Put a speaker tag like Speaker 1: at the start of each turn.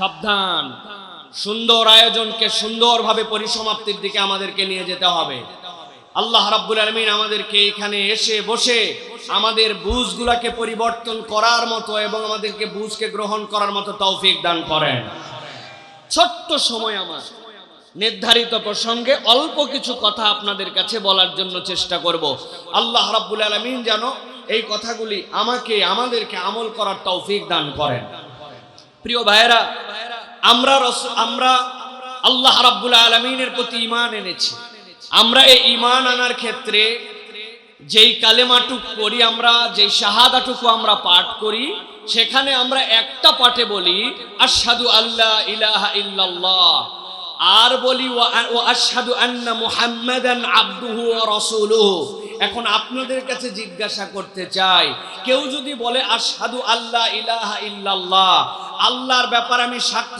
Speaker 1: সাবধান, সুন্দর আয়োজনকে সুন্দরভাবে পরিসমাপ্তির দিকে আমাদেরকে নিয়ে যেতে হবে। আল্লাহ রাব্বুল আলামিন আমাদেরকে এখানে এসে বসে আমাদের বুঝগুলাকে পরিবর্তন করার মতো এবং আমাদেরকে বুঝকে গ্রহণ করার মতো তৌফিক দান করেন। ছোট্ট সময় আমার নির্ধারিত প্রসঙ্গে অল্প কিছু কথা আপনাদের কাছে বলার জন্য চেষ্টা করব। আল্লাহ রাব্বুল আলামিন যেন এই কথাগুলি আমাদেরকে আমল করার তৌফিক দান করেন। প্রিয় ভাইরা, আমরা আল্লাহ রাব্বুল আলামিনের প্রতি ঈমান এনেছি। আমরা এই ঈমান আনার ক্ষেত্রে যেই কালেমাটুকু পড়ি, আমরা যেই শাহাদাটুকু আমরা পাঠ করি, সেখানে আমরা একটা পাঠে বলি আশহাদু আল্লা ইলাহা ইল্লাল্লাহ, আর বলি ওয়া আশহাদু আন্না মুহাম্মাদান আবদুহু ওয়া রাসূলুহু। এখন আপনাদের কাছে জিজ্ঞাসা করতে চাই, কেউ যদি বলে আশহাদু আল্লা ইলাহা ইল্লাল্লাহ, আল্লাহর ব্যাপারে আমি সাক্ষ্য